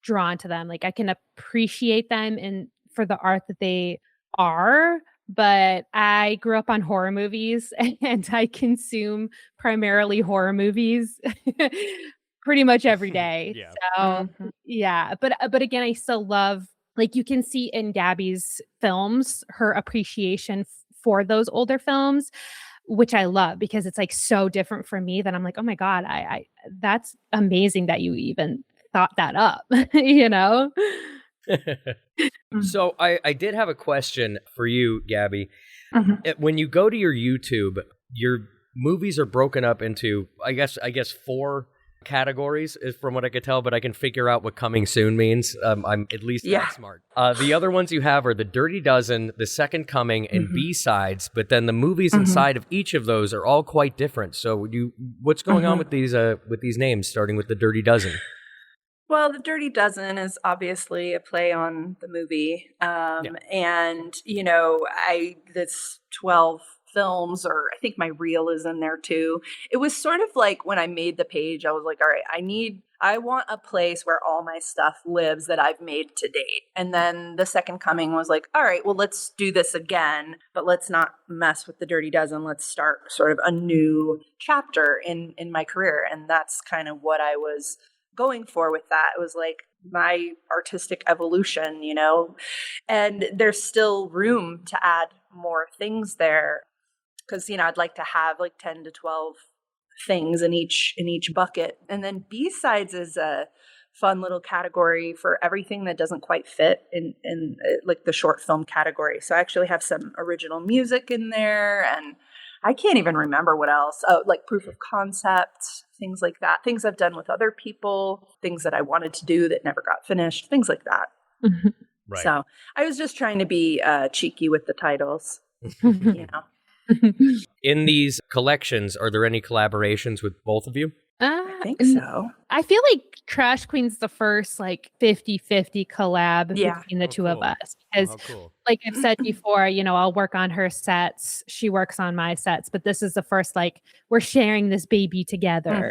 drawn to them. I can appreciate them and for the art that they are, but I grew up on horror movies and I consume primarily horror movies pretty much every day. Yeah. So yeah, but again, I still love, you can see in Gabby's films her appreciation for those older films, which I love because it's so different from me that I'm oh my God, I that's amazing that you even thought that up, you know? So I did have a question for you, Gabby. Mhm. When you go to your YouTube, your movies are broken up into, I guess 4 categories, is from what I could tell, but I can figure out what coming soon means. I'm at least Yeah. that smart. The other ones you have are the Dirty Dozen, the Second Coming, and B-sides, but then the movies inside of each of those are all quite different. So what's going on with these names, starting with the Dirty Dozen? Well, The Dirty Dozen is obviously a play on the movie. And, this 12 films, or I think my reel is in there too. It was sort of like when I made the page, I was like, all right, I want a place where all my stuff lives that I've made to date. And then the Second Coming was like, all right, well, let's do this again, but let's not mess with the Dirty Dozen. Let's start sort of a new chapter in my career. And that's kind of what I was going for with that. It was like my artistic evolution, and there's still room to add more things there. Because, I'd like to have like 10 to 12 things in each bucket. And then B-sides is a fun little category for everything that doesn't quite fit in like the short film category. So I actually have some original music in there, and I can't even remember what else. Oh, like proof of concept, things like that. Things I've done with other people, things that I wanted to do that never got finished, things like that. Right. So I was just trying to be cheeky with the titles, In these collections, are there any collaborations with both of you? I think so. I feel like Trash Queen's the first like 50-50 collab between the two of us. Because cool. like I've said before, I'll work on her sets. She works on my sets. But this is the first, like, we're sharing this baby together.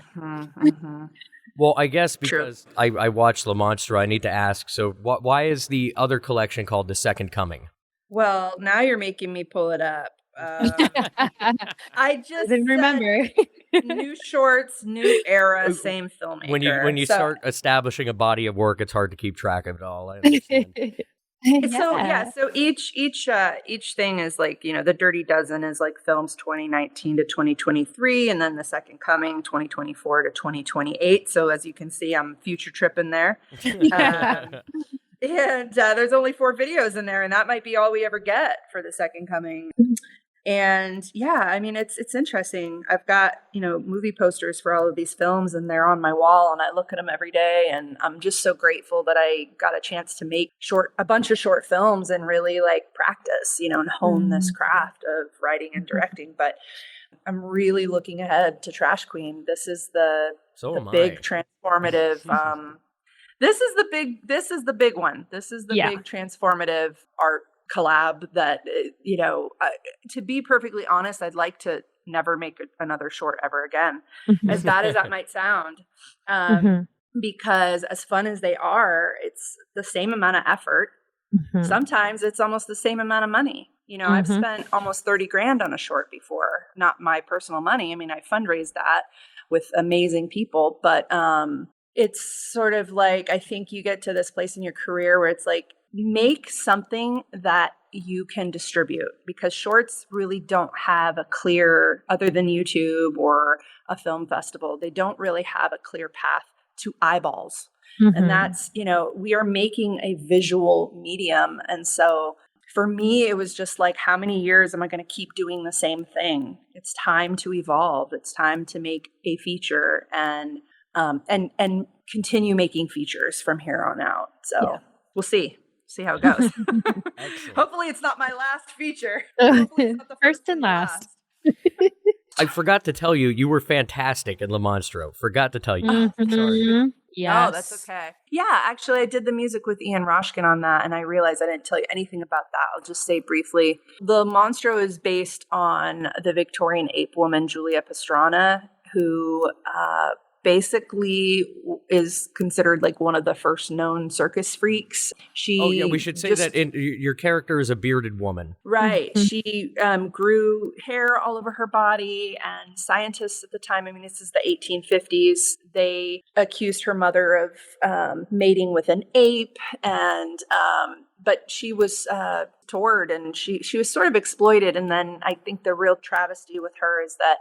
Well, I guess because I watched Le Monstre, I need to ask, so why is the other collection called The Second Coming? Well, now you're making me pull it up. I just didn't remember. New shorts, new era, same filmmaker. When you start establishing a body of work, it's hard to keep track of it all. I understand. So each thing is like, the Dirty Dozen is like films 2019 to 2023, and then the Second Coming 2024 to 2028. So as you can see, I'm future tripping there. And there's only 4 videos in there, and that might be all we ever get for the Second Coming. And it's interesting. I've got, movie posters for all of these films, and they're on my wall, and I look at them every day, and I'm just so grateful that I got a chance to make a bunch of short films and really like practice, and hone this craft of writing and directing. But I'm really looking ahead to Trash Queen. This is the big transformative This is the big one. This is the big transformative art collab that, to be perfectly honest, I'd like to never make another short ever again, as bad as that might sound. Because as fun as they are, it's the same amount of effort. Sometimes it's almost the same amount of money. I've spent almost 30 grand on a short before, not my personal money. I mean, I fundraised that with amazing people, but it's sort of like, I think you get to this place in your career where it's like, make something that you can distribute, because shorts really don't have a clear, other than YouTube or a film festival, they don't really have a clear path to eyeballs. And that's, we are making a visual medium. And so for me, it was just like, how many years am I going to keep doing the same thing? It's time to evolve. It's time to make a feature and continue making features from here on out. So we'll see how it goes. Hopefully it's not my last feature. Hopefully it's not the first and last. I forgot to tell you, you were fantastic in Le Monstre. Forgot to tell you. Sorry. Yes. Oh, that's okay. Yeah, actually, I did the music with Ian Roshkin on that, and I realized I didn't tell you anything about that. I'll just say briefly. The Monstro is based on the Victorian ape woman, Julia Pastrana, who basically is considered like one of the first known circus freaks. We should say that your character is a bearded woman. Right. She grew hair all over her body, and scientists at the time, I mean, this is the 1850s, they accused her mother of mating with an ape, and but she was toured, and she was sort of exploited. And then I think the real travesty with her is that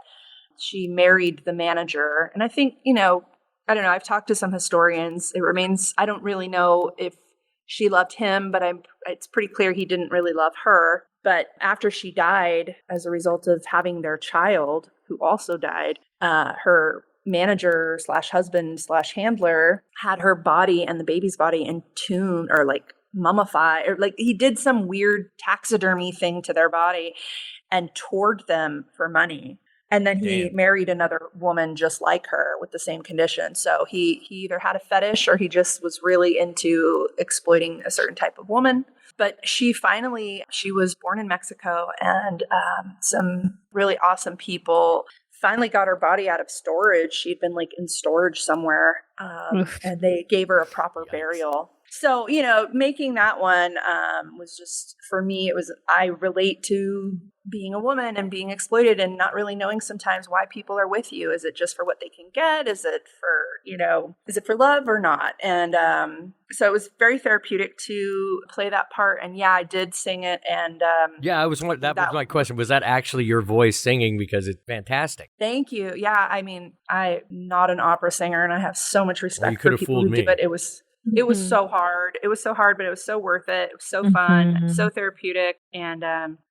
she married the manager. And I think, I don't know. I've talked to some historians. I don't really know if she loved him, but it's pretty clear he didn't really love her. But after she died, as a result of having their child, who also died, her manager / husband / handler had her body and the baby's body entombed or like mummified, or like he did some weird taxidermy thing to their body and toured them for money. And then he married another woman just like her with the same condition. So he either had a fetish or he just was really into exploiting a certain type of woman. But she was born in Mexico, and some really awesome people finally got her body out of storage. She'd been like in storage somewhere, and they gave her a proper burial. So, making that one was just, for me, I relate to being a woman and being exploited and not really knowing sometimes why people are with you. Is it just for what they can get? Is it for love or not? And so it was very therapeutic to play that part. And yeah, I did sing it. And that was my question. Was that actually your voice singing? Because it's fantastic. Thank you. Yeah, I mean, I'm not an opera singer, and I have so much respect for people who do it. It was so hard. It was so hard, but it was so worth it. It was so fun, so therapeutic, and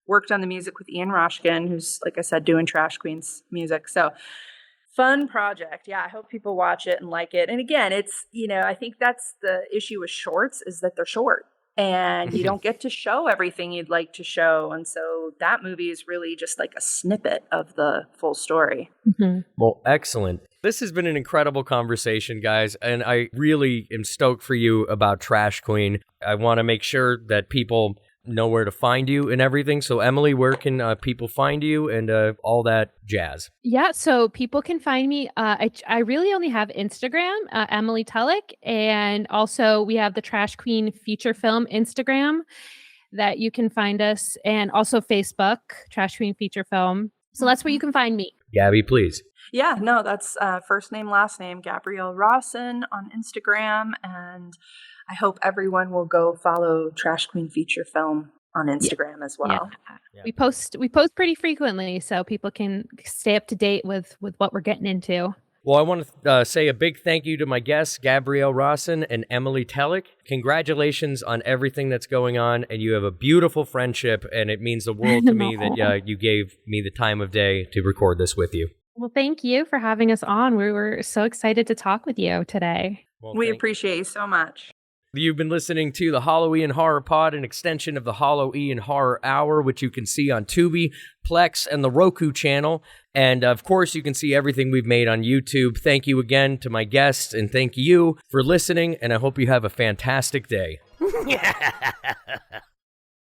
worked on the music with Ian Roshkin, who's, like I said, doing Trash Queen's music. So fun project. Yeah, I hope people watch it and like it. And again, it's, I think that's the issue with shorts, is that they're short and you don't get to show everything you'd like to show. And so that movie is really just like a snippet of the full story. Well, excellent. This has been an incredible conversation, guys, and I really am stoked for you about Trash Queen. I want to make sure that people know where to find you and everything. So, Emily, where can people find you and all that jazz? Yeah, so people can find me. I really only have Instagram, Emily Tulloch, and also we have the Trash Queen feature film Instagram that you can find us, and also Facebook, Trash Queen feature film. So that's where you can find me. Gabby, please. Yeah, no, that's first name, last name, Gabrielle Rawson on Instagram. And I hope everyone will go follow Trash Queen feature film on Instagram as well. Yeah. We post pretty frequently, so people can stay up to date with what we're getting into. Well, I want to say a big thank you to my guests, Gabrielle Rawson and Emily Tulloch. Congratulations on everything that's going on, and you have a beautiful friendship, and it means the world to me that you gave me the time of day to record this with you. Well, thank you for having us on. We were so excited to talk with you today. Well, we appreciate you so much. You've been listening to the Halloween Horror Pod, an extension of the Halloween Horror Hour, which you can see on Tubi, Plex, and the Roku channel. And, of course, you can see everything we've made on YouTube. Thank you again to my guests, and thank you for listening, and I hope you have a fantastic day.